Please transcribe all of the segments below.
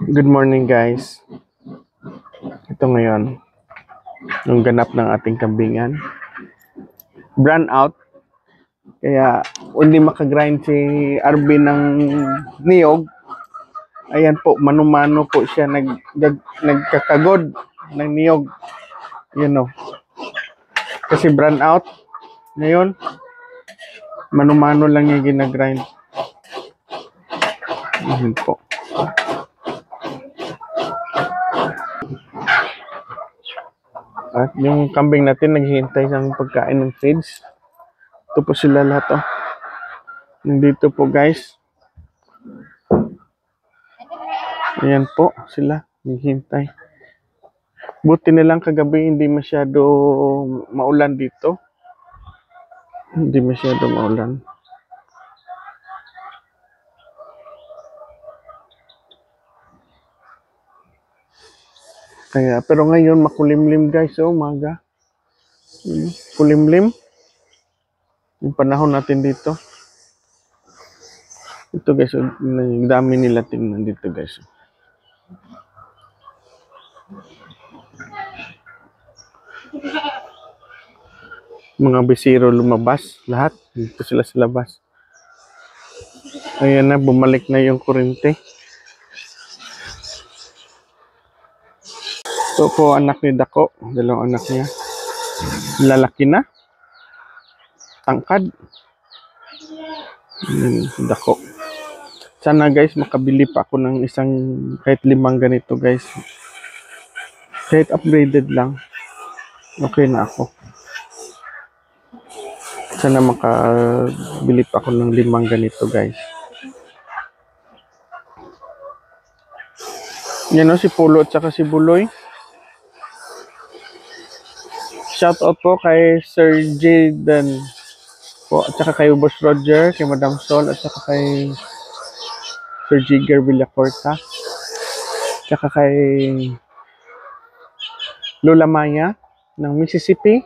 Good morning guys. Ito ngayon, yung ganap ng ating kambingan. Brand out. Kaya hindi makagrind si Arvin ng niyog. Ayan po, mano-mano po siya nagkakagod ng niyog. You know. Kasi brand out. Ngayon, mano-mano lang yung ginagrind. Ayan po. At yung kambing natin naghihintay ng pagkain ng feeds. Ito po sila lahat oh. Nandito po guys. Ayan po sila, naghihintay. Buti na lang kagabi hindi masyado maulan dito. Hindi masyado maulan. Kaya, pero ngayon makulimlim guys, oh, umaga. Kulimlim. Yung panahon natin dito. Ito guys, oh, ang dami nila tingnan dito guys. Mga bisiro lumabas, lahat. Dito sila sa labas. Ayan na, bumalik na yung kurente. Ito po anak ni Dako, dalawang anak niya. Lalaki na. Tangkad. Dako. Sana guys, makabili pa ako ng isang kahit 5 ganito guys. Kahit upgraded lang. Okay na ako. Sana makabili pa ako ng 5 ganito guys. Yan o, si Polo at saka si Buloy. Shout out po kay Sir Jaden po, at saka kay Boss Roger, kay Madam Sol, at saka kay Sir Jigger Villacorta, at saka kay Lola Maya ng Mississippi.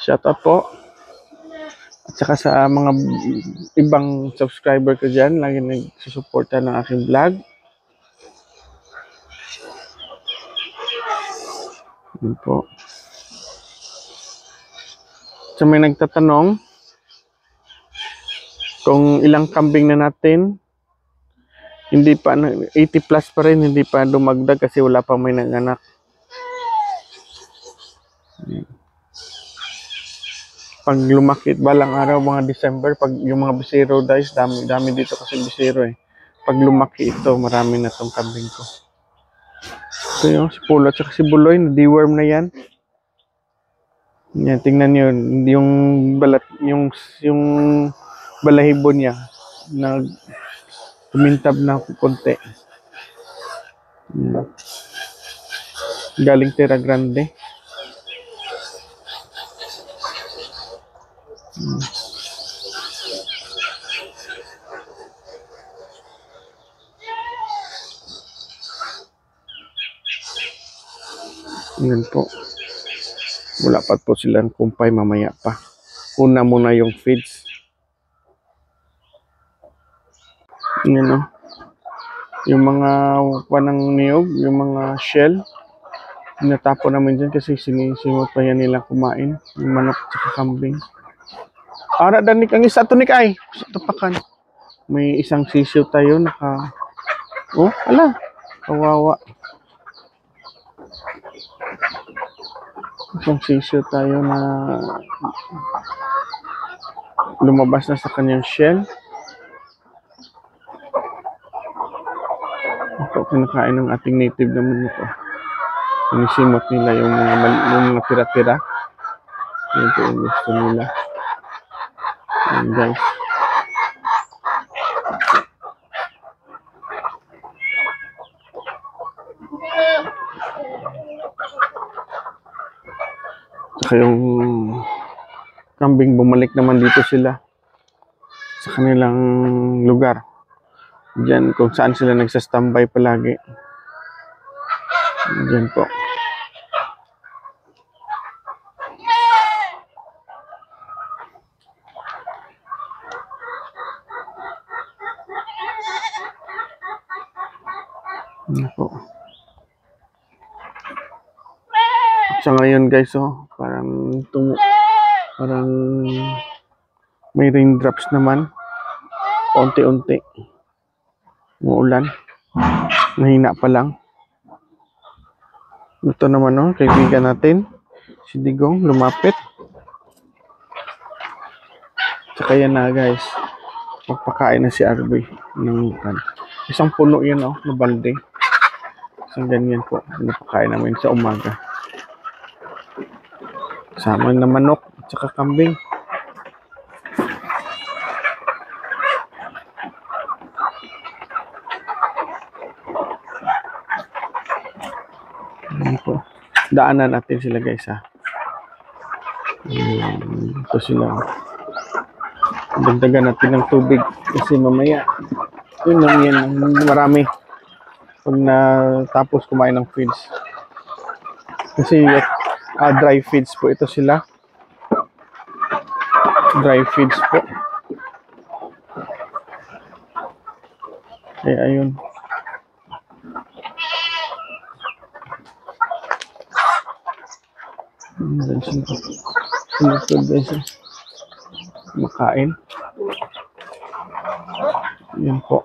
Shout out po. At saka sa mga ibang subscriber ko dyan, lagi nagsusuporta ng aking vlog. Yun po. So may nagtatanong kung ilang kambing na natin. Hindi pa, 80 plus pa rin, hindi pa dumagdag kasi wala pa may nanganak. Pag lumakit balang araw, mga December, pag yung mga bisiro guys, dami dito kasi bisiro eh. Pag lumaki ito, marami na tong kambing ko. Ito yung si Polo at si Buloy, na-deworm na yan. Yan, tingnan nyo, yung balat, yung balahibo niya, tumintab na konti. Yan. Galing Terra Grande. Yan po. Wala pa po silang kumpay, mamaya pa. Una muna yung feeds. Yan o. Yung mga panang niyog, yung mga shell, tinatapo namin dyan kasi sinisimot pa yan nilang kumain. Yung manok at kambing. Ara danik ang isa to ni kay. Sa tupakan. May isang sisiyo tayo naka. Oh, ala. Kawawa. Isang sisiyo tayo na lumabas na sa kanyang shell. Ito kinakain ng ating native naman ito. Sinisimot nila yung mga tira-tira. Yan po yung gusto nila. Yan guys. Saka yung kambing, bumalik naman dito sila sa kanilang lugar. Diyan kung saan sila nagsastambay palagi. Diyan po. Nako. Sa ngayon guys, oh, parang may raindrops naman. Unti-unti. Umuulan. Mahina pa lang. Ito naman, oh, kaibigan natin. Si Digong, lumapit. Tsaka yan na guys. Magpakain na si RB ng isang puno yan, oh, na balde. Isang ganyan po. Napakain namin sa umaga. Sama na manok at saka kambing. Ayan po. Daanan natin sila guys, ha. Ito sila. Dagdagan natin ng tubig kasi mamaya yun lang yan. Marami pag natapos kumain ng feeds. Kasi dry feeds po ito sila. Dry feeds po. Eh, ayun. Sunod guys. Makain. Yan po.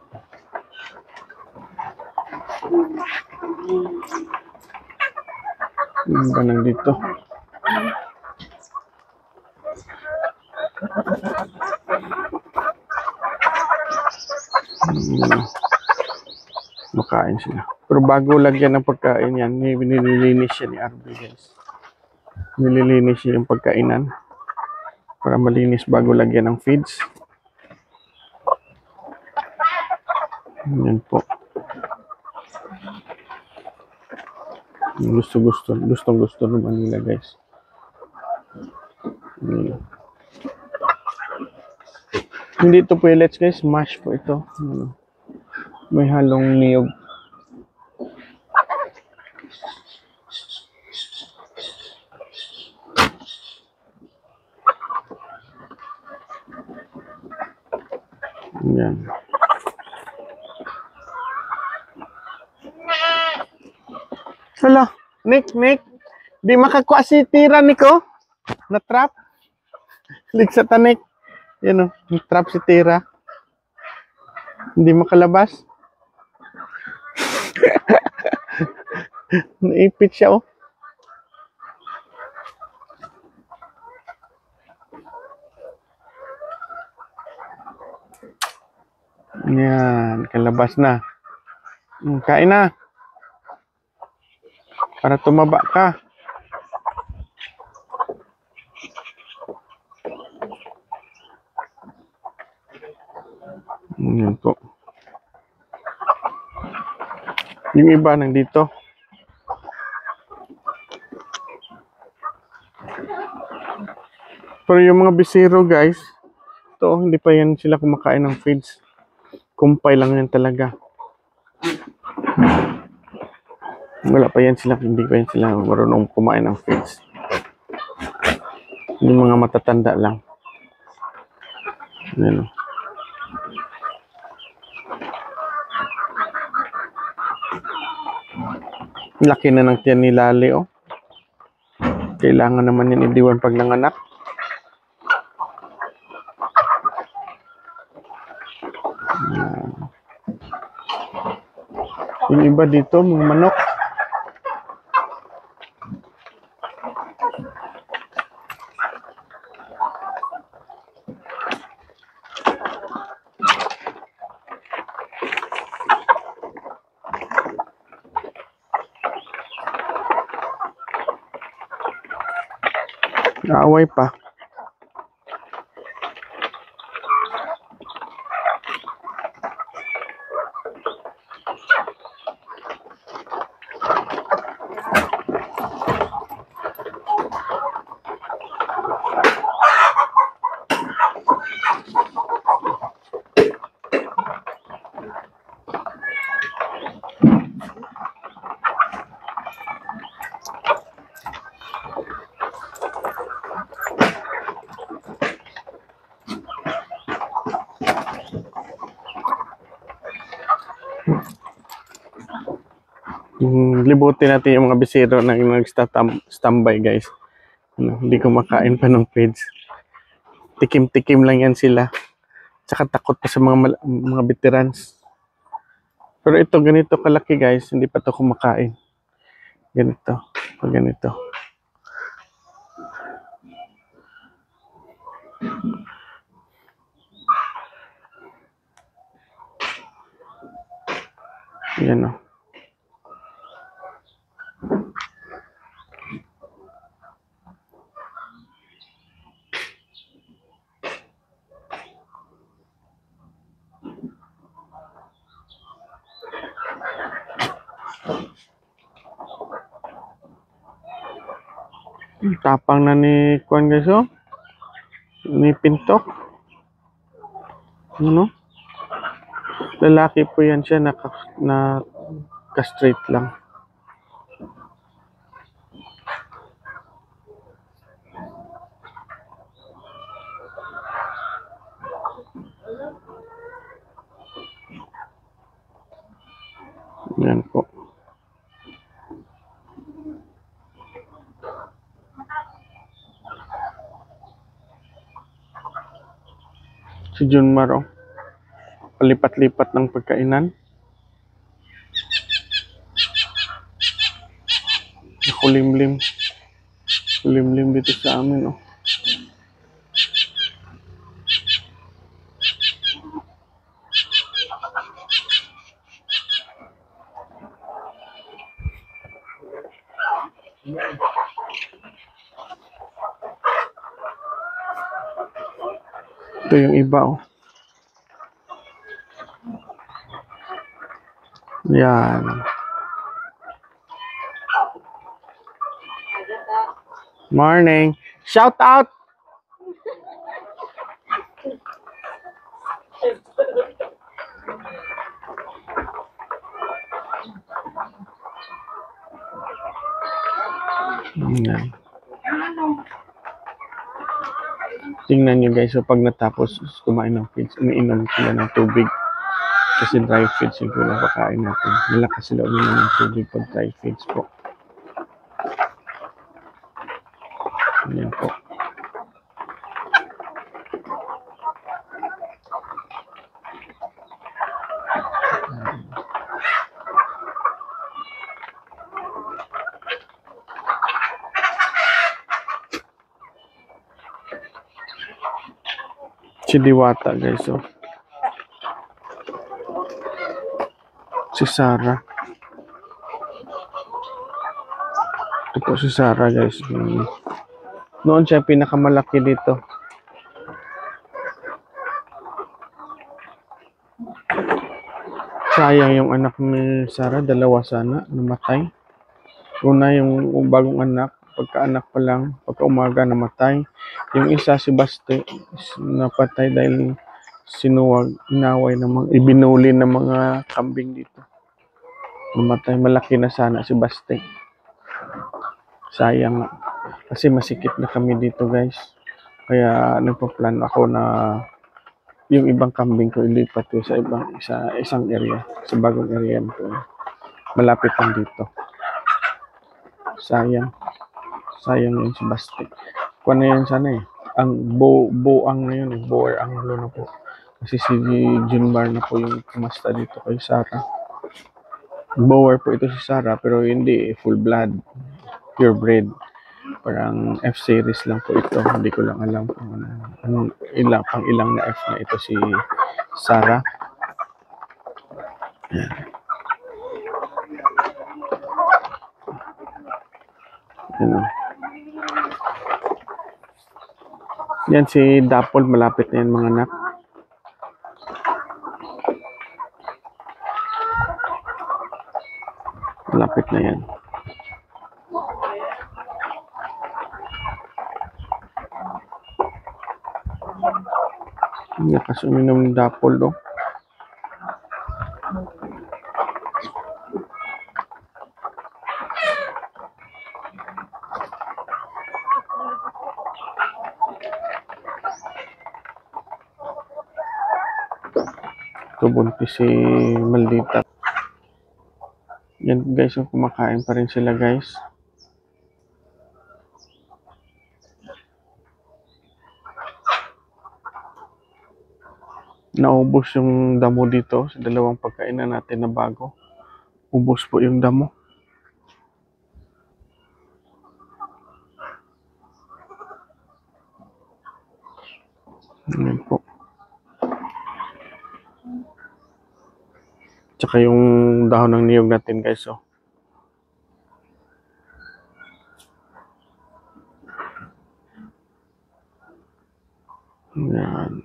Yan ba nandito? Makain sila. Pero bago lagyan ng pagkain yan, nililinis siya ni RB guys. Nililinis siya yung pagkainan para malinis bago lagyan ng feeds. Yan po. Gusto naman nila guys. Hindi ito pellets guys, mash po ito. May halong niyog. Yan. Hala, Nick, di makakuha si tira niko. Na-trap. Ligsa ta, Nick. Yan o, na-trap si tira. Hindi makalabas. Naipit siya, oh. Yan, kalabas na. Kain na. Para tumaba ka. Yan po. Yung iba nandito. Pero yung mga bisiro guys, ito hindi pa yan sila kumakain ng feeds. Kumpay lang yan talaga. Wala pa yan sila, hindi pa yan sila marunong kumain ng feeds. Yung mga matatanda lang. Yan. Laki na ng tiyan ni Lali, oh. Kailangan naman yan idiwan pag nanganak. Yung iba dito, mga manok. Naaway pa. Libutin natin yung mga bisero na yung nag-standby, guys. Hindi kumakain pa ng feeds. Tikim-tikim lang yan sila. Tsaka takot pa sa mga veterans. Pero ito, ganito kalaki, guys. Hindi pa to kumakain. Ganito. Pag ganito. Yan o. Tapang na ni Kwan, guys, oh. Ni Pintok. Ano? Lalaki po yan siya, na ka-straight lang. Yan po. Si Junmar, oh. Palipat-lipat ng pagkainan. Kulimlim. Kulimlim dito sa amin, oh. Ito yung iba, oh. Yan. Morning. Shout out! Yan. Tingnan nyo, guys, so pag natapos kumain ng feeds, umiinom sila ng tubig. Kasi dry feeds yung pinapakain natin. Malakas sila uminom ng tubig pag dry feeds po. Yan po. Si Diwata, guys, oh. Si Sarah. Ito po si Sarah, guys. Noon siya pinakamalaki dito. Sayang yung anak ni Sarah, dalawa sana, namatay. Una yung bagong anak, pagka-anak pa lang, pagka-umaga namatay. Yung isa si Baste, napatay dahil sinuwag, inaway ng mga, ibinuli ng mga kambing dito. Namatay, malaki na sana si Baste. Sayang. Kasi masikip na kami dito, guys. Kaya nagpa-plan ako na yung ibang kambing ko ilipat ko sa isang area, sa bagong area ko. Malapit lang dito. Sayang. Sayang yun si Baste. Kung ano yan sana eh. Ang boang na yun eh. Boer ang na po. Kasi si Junmar na po yung kumasta dito kay Sarah. Boer po ito si Sarah pero hindi full blood. Purebred. Parang F-series lang po ito. Hindi ko lang alam kung anong ilang na F na ito si Sarah. Yan. Yan. Yan si Dapol. Malapit na yan mga anak. Malapit na yan. Lakas uminom ng Dapol, no? Ito buntis si Maldita. Yan guys, yung kumakain pa rin sila guys. Naubos yung damo dito sa dalawang pagkainan natin na bago. Ubos po yung damo. Yan po. Tsaka yung dahon ng niyog natin guys, oh. Yan.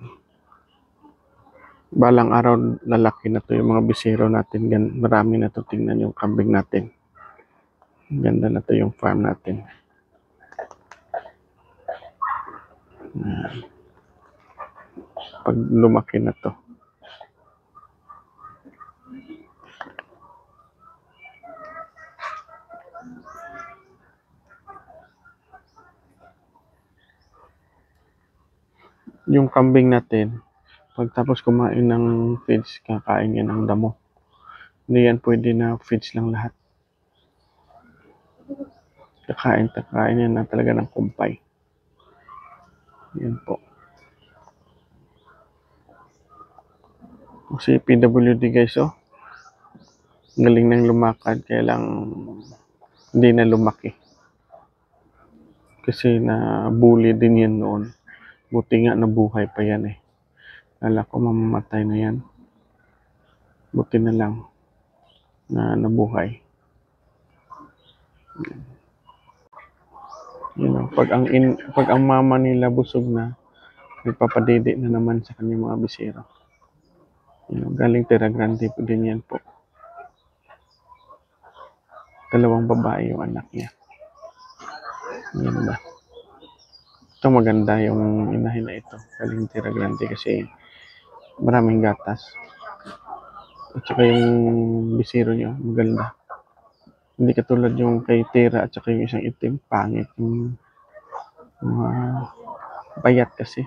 Balang araw lalaki na to yung mga bisero natin. Marami na to. Tingnan yung kambing natin. Ganda na to yung farm natin. Yan. Pag lumaki na to. Yung kambing natin, pagtapos kumain ng feeds, kakain yan ng damo. Hindi yan pwede na feeds lang lahat. Kakain yan na talaga ng kumpay. Yan po. Si PWD guys, oh. Galing nang lumakad, kaya lang hindi na lumaki. Kasi na bully din yan noon. Buti nga nabuhay pa yan eh. Kala ko mamamatay na yan. Buti na lang na nabuhay. You know, pag ang mama nila busog na, nagpapadede na naman sa kanyang mga bisero. You know, galing Terra Grande po din yan po. 2 babae yung anak niya. Yan ba? Ito maganda yung inahin na ito. Galing Terra Grande kasi maraming gatas. At saka yung bisero nyo, maganda. Hindi katulad yung kay Terra at saka yung isang itim, pangit yung mga bayat kasi.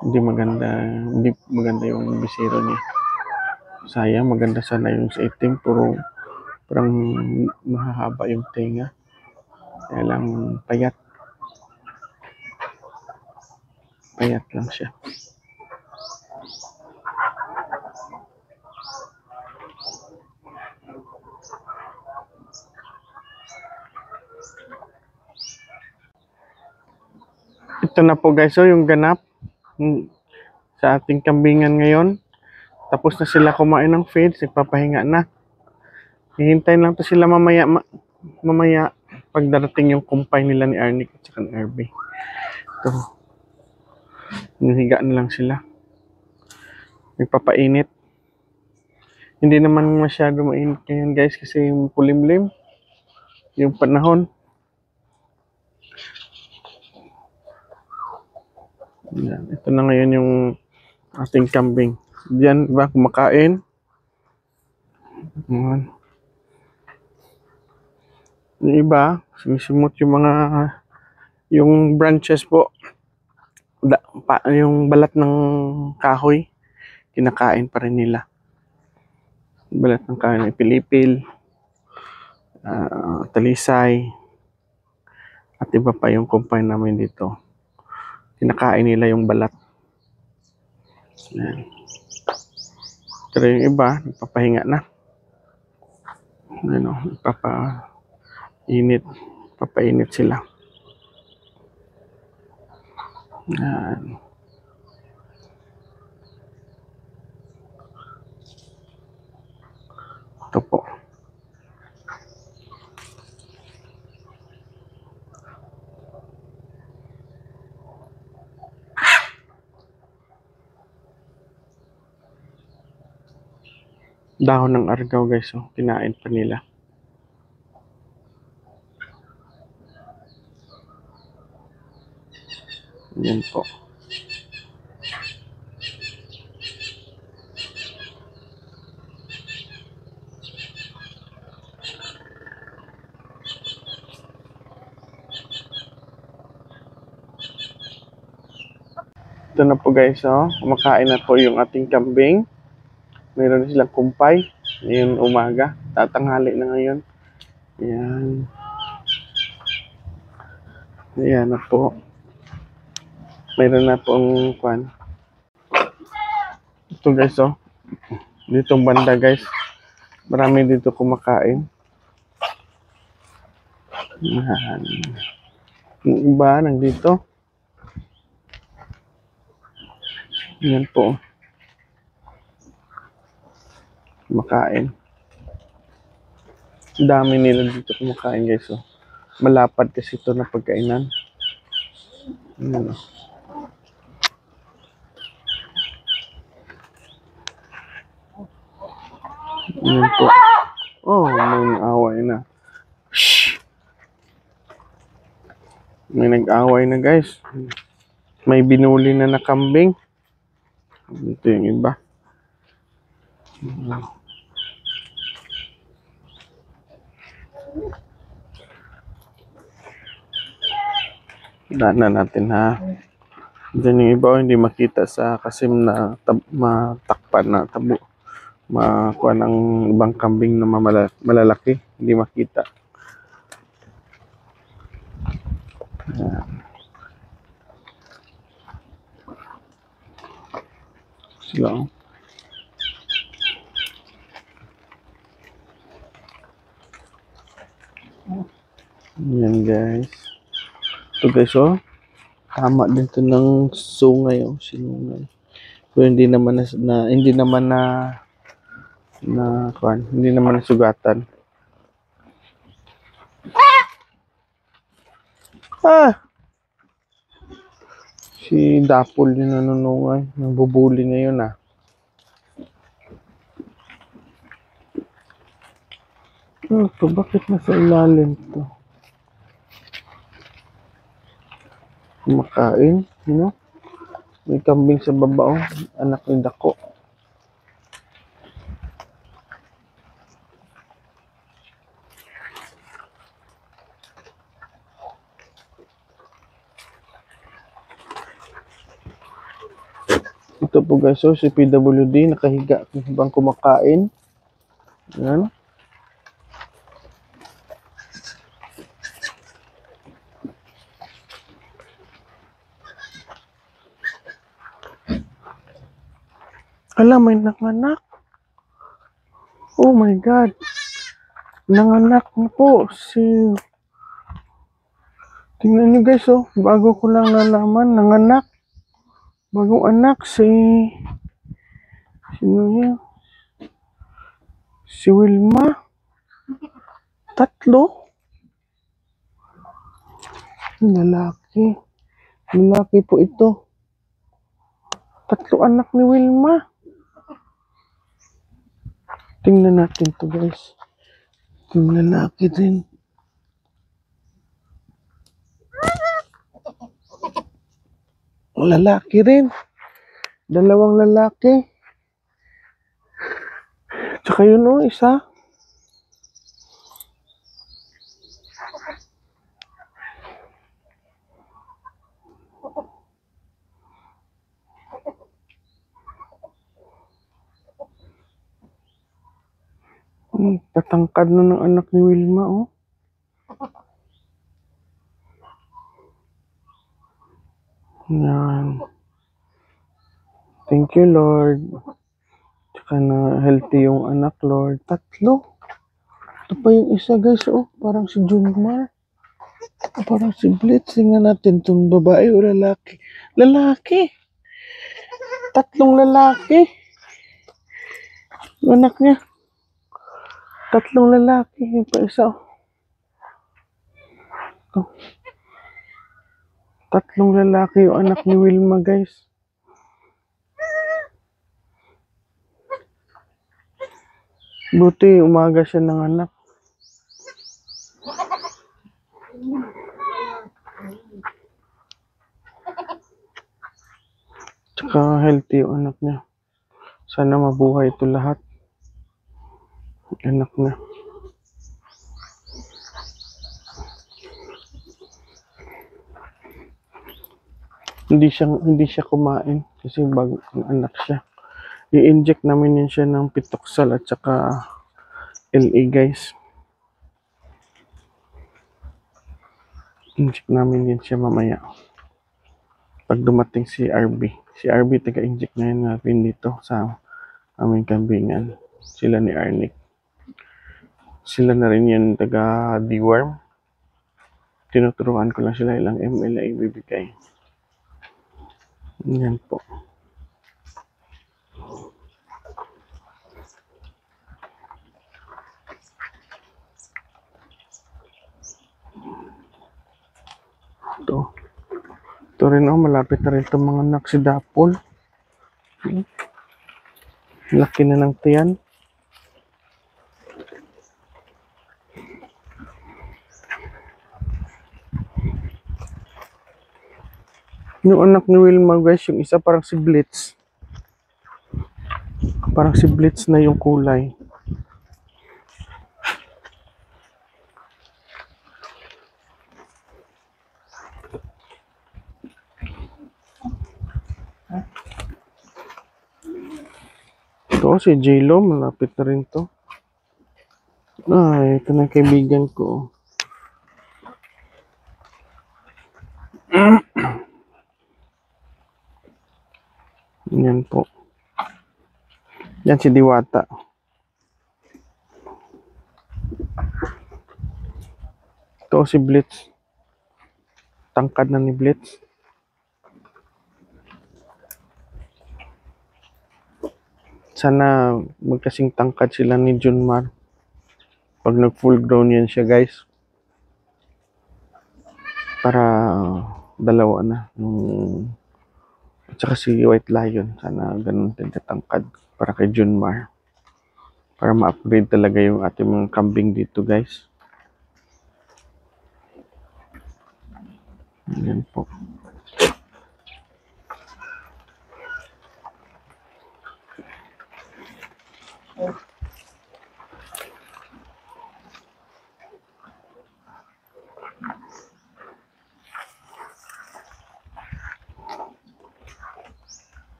Hindi maganda yung bisero niya. Sayang, maganda sana yung sa itim, parang mahahaba yung tenga. Kaya lang payat. Payat lang siya. Ito na po guys, so yung ganap sa ating kambingan ngayon. Tapos na sila kumain ng feeds, nagpapahinga na. Hihintayin lang to sila mamaya pag darating yung kumpay nila ni Arnick at saka ni Irby. Ito. Nahiga na lang sila. Nagpapainit. Hindi naman masyado mainit ngayon guys kasi yung kulimlim. Yung panahon. Yan. Ito na ngayon yung ating kambing. Diyan ba kumakain? Yan. Yung iba, sinisimot yung branches po. Yung balat ng kahoy, kinakain pa rin nila. Balat ng kahoy, pilipil, talisay, at iba pa yung kumpay namin dito. Kinakain nila yung balat. Yan. Pero yung iba, nagpapahinga na. Ano, papainit sila. Yan. Ito po. Dahon ng argaw guys, oh. Kinain pa nila. Yan po. Ito na po guys, oh. Kumakain na po yung ating kambing. Mayroon silang kumpay. Ngayon umaga, tatanghali na ngayon. Ayan. Ayan na po. Mayroon na pong kwan. Ito guys, oh. Dito banda guys. Marami dito kumakain. Ayan. Yung iba nandito. Ayan po. Kumakain. Dami nila dito kumakain guys, oh. Malapad kasi ito na pagkainan. Ayan, oh. Ayan po. Oh, may away na. Shh! May nag-away na guys. May binuli na na kambing. Ito yung iba. Daanan natin ha. Diyan yung iba, oh, hindi makita sa kasim na matakpan na tabo. Makuha ng ibang kambing na malalaki. Hindi makita. Ayan. Sila, oh. Ayan guys. Ito guys, oh. Tama din to ng sungay, oh. Sinungay. Pero hindi naman hindi naman hindi naman nasugatan. Ah! Si Dapol yung nanunungay. Nambubuli ngayon, ah. Ito, bakit nasa ilalim to? Kumakain, you know? May kambing sa baba, oh. Anak ni Dako. Ito po guys, oh, si PWD nakahiga habang kumakain. Ayan. Alam, may nanganak. Oh my God. Nanganak na po si... Tingnan nyo guys, oh. Bago ko lang nalaman, nanganak. Bagong anak si... Sino yan? Si Wilma. 3. Lalaki. Lalaki po ito. 3 anak ni Wilma. Tingnan natin to guys. Yung lalaki din. Lalaki rin. 2 lalaki. Tsaka yun, oh, isa. Tatangkad na ng anak ni Wilma, oh. Yan. Thank you, Lord. Tsaka na healthy yung anak, Lord. 3. Ito pa yung isa, guys, oh. Parang si Junmar. Parang si Blitz. Tingnan natin itong babae o lalaki. Lalaki. 3 lalaki. Yung anak niya. 3 lalaki. Yung pa isa, oh. 3 lalaki yung anak ni Wilma, guys. Buti, umaga siya ng anak. Tsaka healthy yung anak niya. Sana mabuhay ito lahat. Anak na. Hindi siya kumain kasi bagong anak siya. I-inject namin yan siya ng Pitoxal at saka LA guys. Inject namin yan siya mamaya. Pag dumating si RB. Si RB taga-inject na yan natin dito sa aming kambingan. Sila ni Arnick. Sila na rin yan taga-deworm. Tinuturuan ko lang sila ilang ml na ibibigay. Yan po. Ito. Ito rin malapit na rin itong mga naksidapol. Laki na ng tiyan. Yung anak ni Wilma guys, yung isa parang si Blitz. Parang si Blitz na yung kulay. Ito si J-Lo, malapit na rin to. Ay, ito na kaibigan ko. Yan po. Yan si Diwata. Ito si Blitz. Tangkad na ni Blitz. Sana magkasing tangkad sila ni Junmar. Pag nag full grown yan siya guys. Para dalawa na. At saka si White Lion. Sana ganun din katangkad para kay Junmar. Para ma-upgrade talaga yung ating mga kambing dito guys. Yan po.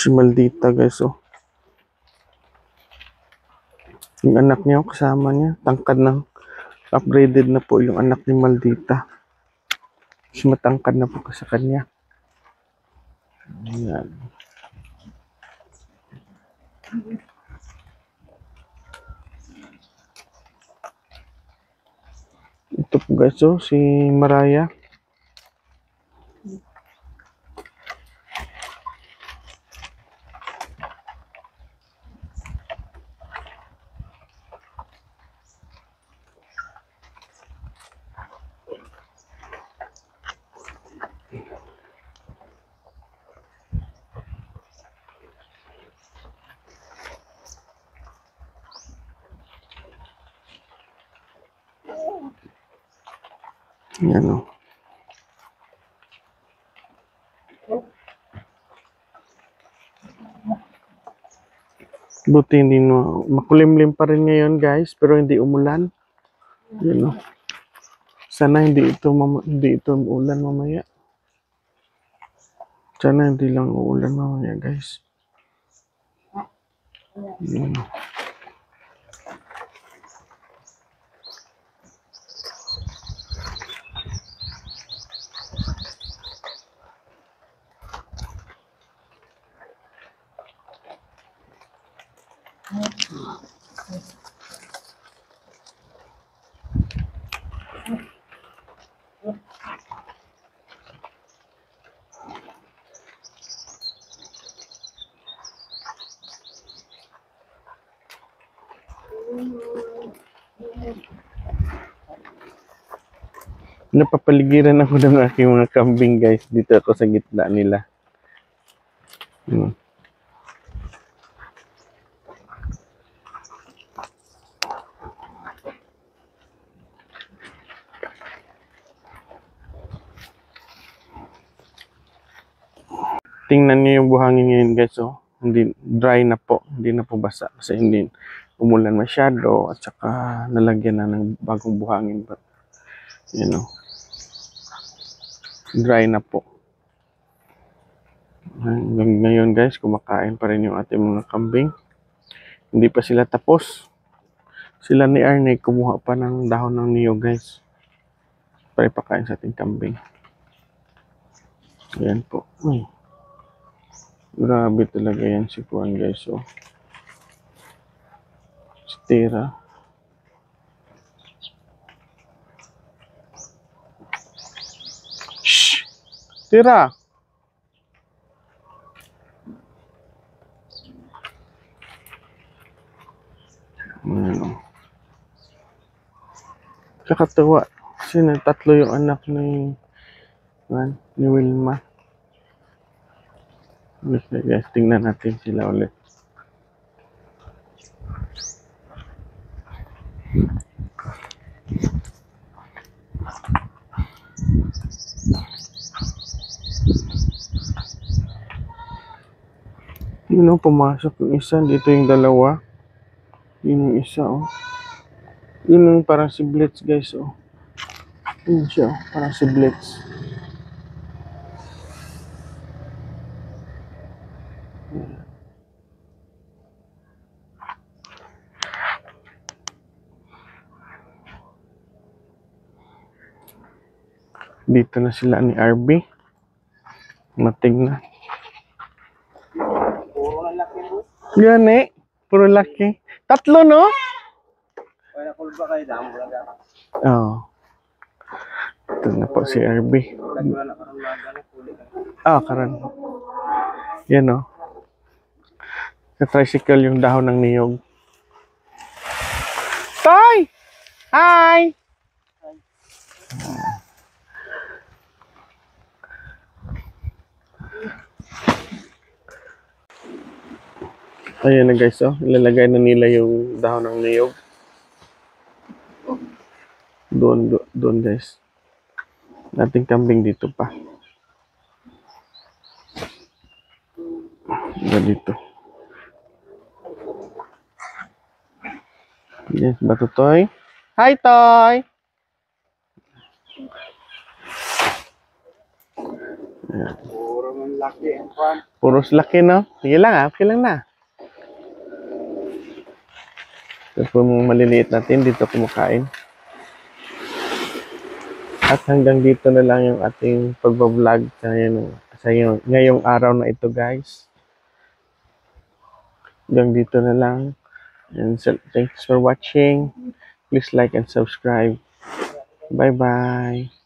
Si Maldita guys Yung anak niya kasama niya. Tangkad ng upgraded na po yung anak ni Maldita. Mas matangkad na po sa kanya. Ayan. Ito po guys si Maraya. Yan Buti hindi makulimlim pa rin ngayon guys, pero hindi umulan. Yan Sana hindi ito umulan mamaya. Sana hindi lang uulan mamaya guys. Yan Napapaligiran ako ng aking mga kambing guys. Dito ako sa gitna nila. Tingnan niyo yung buhangin ngayon guys Hindi dry na po, hindi na po basa kasi hindi umulan masyado at saka nalagyan na ng bagong buhangin. But, dry na po. Hanggang ngayon guys, kumakain pa rin yung ating mga kambing. Hindi pa sila tapos. Sila ni Arne kumuha pa ng dahon ng niyog guys. Para ipakain sa ating kambing. Ayan po. Uy. Grabe talaga yan si Juan guys. Oh. Si Tira. Shh! Tira! Ano? Kakatawa. Kasi tatlo yung anak ni Wilma. Okay guys, tingnan natin sila ulit. Yun o, pumasok yung isa. Dito yung dalawa. Yun yung isa oh. Yun yung parang si Blitz guys oh. Yun siya oh, parang si Blitz. Dito na sila ni RB. Mating na. Puro na laki mo. Yan eh. Puro laki. Tatlo no? Kaya kulba kayo damo lang. Oo. Oh. Ito na po si RB. Wala na karang laga na puli ka. Ah, karan. Yan o. Sa tricycle yung dahon ng niyog. Tay! Hi! Ayan na guys, oh. Ilalagay na nila yung dahon ng niyog. Doon guys. Nating kambing dito pa. Dito. Yes, bato Toy. Hi, Toy! Ayan. Puro man laki ang pan. Puros laki, no? Sige lang, ah. Okay lang na. Ito po mga maliliit natin. Dito kumakain. At hanggang dito na lang yung ating pagbablog sa ngayong araw na ito, guys. Hanggang dito na lang. And so, thanks for watching. Please like and subscribe. Bye-bye.